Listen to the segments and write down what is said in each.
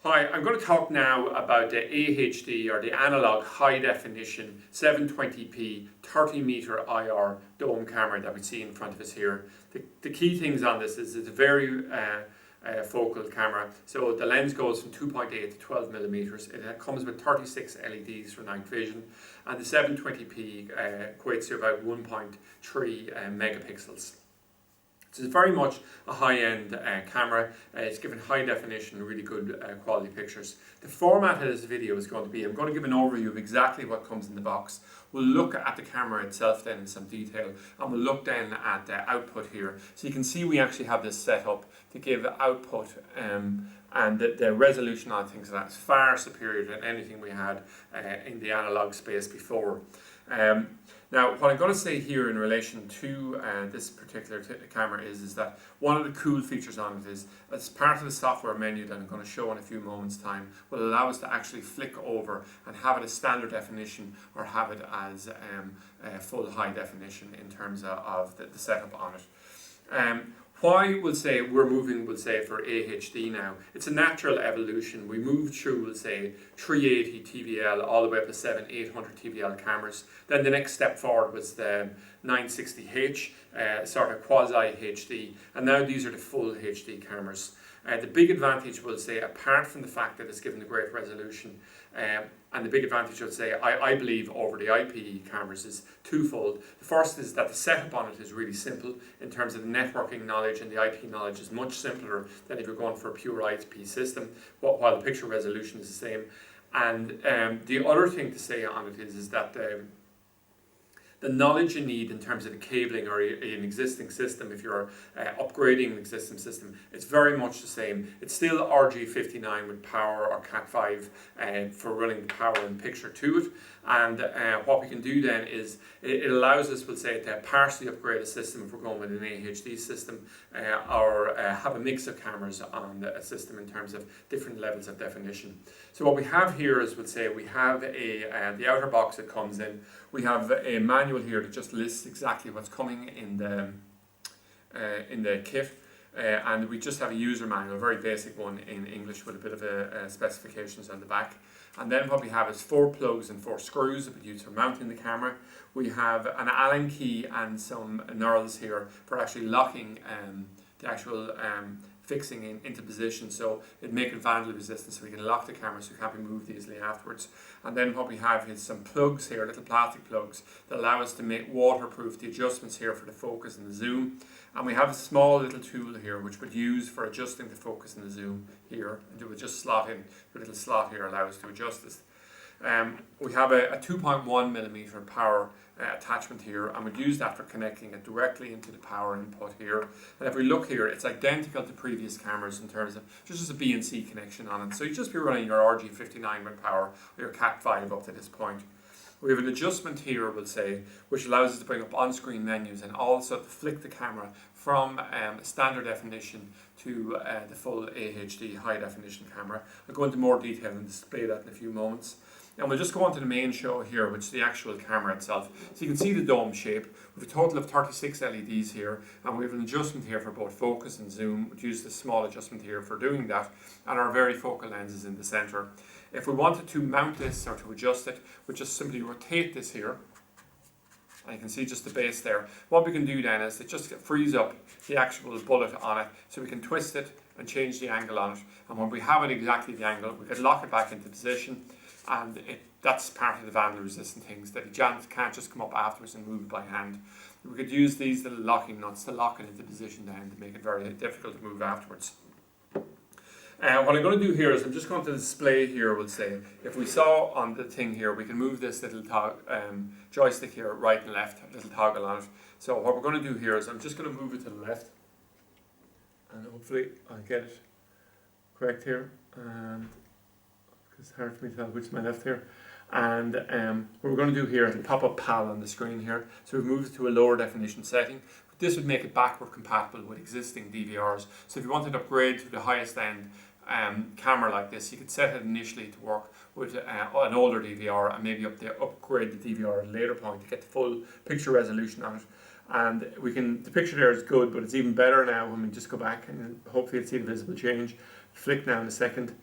Hi, I'm going to talk now about the AHD or the analog high definition 720p 30 meter IR dome camera that we see in front of us here. The key things on this is it's a very focal camera. So the lens goes from 2.8 to 12 millimeters. It comes with 36 LEDs for night vision, and the 720p equates to about 1.3 megapixels. So it's very much a high-end camera. It's given high definition, really good quality pictures. The format of this video is going to be, I'm going to give an overview of exactly what comes in the box. We'll look at the camera itself then in some detail, and we'll look then at the output here. So you can see we actually have this set up to give output and the resolution on things like that is far superior than anything we had in the analog space before. Now, what I'm going to say here in relation to this particular camera is that one of the cool features on it is, as part of the software menu that I'm going to show in a few moments' time, will allow us to actually flick over and have it as standard definition or have it as full high definition in terms of the setup on it. Why we'll say we're moving, we'll say, for AHD now, it's a natural evolution. We moved through, we'll say, 380 TVL all the way up to 800 TVL cameras. Then the next step forward was the 960H, sort of quasi HD, and now these are the full HD cameras. The big advantage, we'll say, apart from the fact that it's given a great resolution, and the big advantage, I would say, I believe, over the IP cameras is twofold. The first is that the setup on it is really simple in terms of the networking knowledge, and the IP knowledge is much simpler than if you're going for a pure IP system, while the picture resolution is the same. And the other thing to say on it is that the knowledge you need in terms of the cabling or an existing system, if you're upgrading an existing system, it's very much the same. It's still RG59 with power or Cat5 for running the power and picture to it. And what we can do then is it allows us, we'll say, to partially upgrade a system if we're going with an AHD system, or have a mix of cameras on a system in terms of different levels of definition. So what we have here is, we'll say, we have the outer box that comes in. We have a manual here that just lists exactly what's coming in the kit. And we just have a user manual, a very basic one in English with a bit of specifications on the back. And then what we have is 4 plugs and 4 screws that we use for mounting the camera. We have an Allen key and some knurls here for actually locking the actual fixing into position, so it make it vandal resistant, so we can lock the camera so it can't be moved easily afterwards. And then what we have is some plugs here, little plastic plugs, that allow us to make waterproof the adjustments here for the focus and the zoom. And we have a small little tool here which we'd use for adjusting the focus and the zoom here, and it would just slot in. The little slot here allows us to adjust this. We have a 2.1 millimeter power attachment here, and we'd use that for connecting it directly into the power input here. And if we look here, it's identical to previous cameras in terms of just a BNC connection on it. So you'd just be running your RG59 with power or your Cat5 up to this point. We have an adjustment here, we'll say, which allows us to bring up on-screen menus and also to flick the camera from standard definition to the full AHD high definition camera. I'll go into more detail and display that in a few moments. And we'll just go on to the main show here, which is the actual camera itself. So you can see the dome shape. We have a total of 36 LEDs here, and we have an adjustment here for both focus and zoom. We'd use the small adjustment here for doing that, and our varifocal lens is in the center. If we wanted to mount this or to adjust it, we'd just simply rotate this here, and you can see just the base there. What we can do then is it just frees up the actual bullet on it, so we can twist it and change the angle on it. And when we have it exactly the angle, we can lock it back into position. And that's part of the vandal resistant things, that it can't just come up afterwards and move it by hand. We could use these little locking nuts to lock it into position then to make it very difficult to move afterwards. What I'm going to do here is I'm just going to display here, we'll say, if we saw on the thing here, we can move this little joystick here right and left, a little toggle on it. So what we're going to do here is I'm just going to move it to the left, and hopefully I'll get it correct here. And it's hard for me to tell which is my left here. And what we're going to do here is pop up PAL on the screen here. So we've moved it to a lower definition setting. This would make it backward compatible with existing DVRs. So if you wanted to upgrade to the highest end camera like this, you could set it initially to work with an older DVR and maybe upgrade the DVR at a later point to get the full picture resolution on it. And the picture there is good, but it's even better now when we just go back and hopefully you'll see the visible change. Flick now in a second.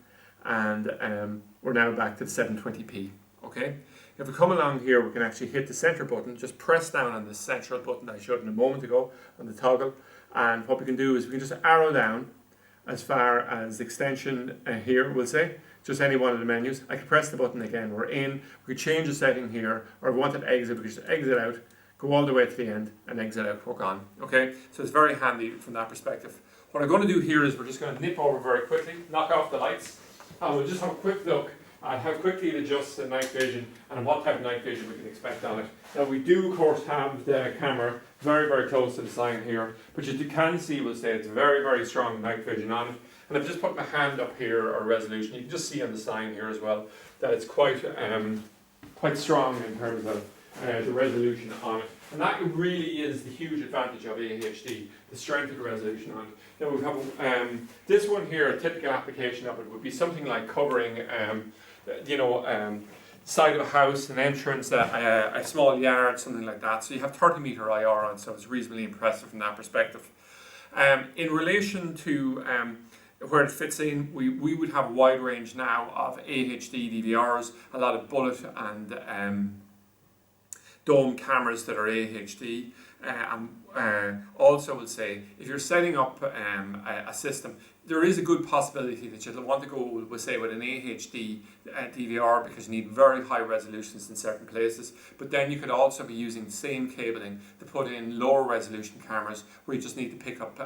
and we're now back to the 720p. Okay, if we come along here, we can actually hit the center button, just press down on the central button I showed in a moment ago on the toggle, and what we can do is we can just arrow down as far as extension here, we'll say, just any one of the menus. I can press the button again, we're in, we can change the setting here, or if we want to exit, we can just exit out, go all the way to the end and exit out, we're gone. Okay, so it's very handy from that perspective. What I'm going to do here is we're just going to nip over very quickly, knock off the lights, and we'll just have a quick look at how quickly it adjusts the night vision and what type of night vision we can expect on it. Now we do of course have the camera very, very close to the sign here, but you can see, we'll say, it's very, very strong night vision on it. And I've just put my hand up here, or resolution. You can just see on the sign here as well that it's quite strong in terms of the resolution on it. And that really is the huge advantage of AHD, the strength of the resolution on it. Now we have this one here, a typical application of it would be something like covering, side of a house, an entrance, a small yard, something like that. So you have 30 meter IR on, so it's reasonably impressive from that perspective. In relation to where it fits in, we would have a wide range now of AHD DVRs, a lot of bullet and dome cameras that are AHD. Also will say, if you're setting up a system, there is a good possibility that you'll want to go, we'll say, with an AHD DVR because you need very high resolutions in certain places. But then you could also be using the same cabling to put in lower resolution cameras where you just need to pick up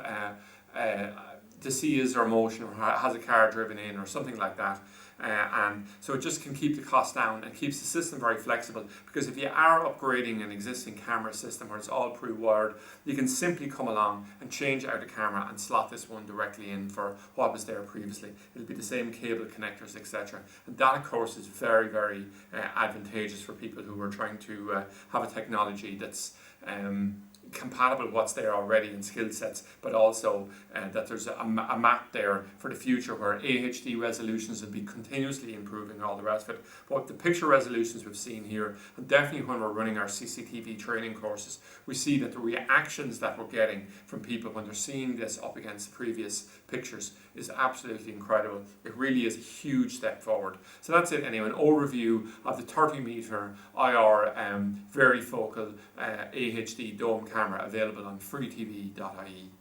to see is there a motion or has a car driven in or something like that. And so it just can keep the cost down and keeps the system very flexible, because if you are upgrading an existing camera system where it's all pre-wired, you can simply come along and change out the camera and slot this one directly in for what was there previously. It'll be the same cable connectors, etc. And that of course is very, very advantageous for people who are trying to have a technology that's compatible with what's there already in skill sets, but also that there's a map there for the future where AHD resolutions will be continuously improving and all the rest of it. But the picture resolutions we've seen here, and definitely when we're running our CCTV training courses, we see that the reactions that we're getting from people when they're seeing this up against the previous pictures is absolutely incredible. It really is a huge step forward. So that's it anyway, an overview of the 30 meter IR varifocal AHD dome camera available on freetv.ie.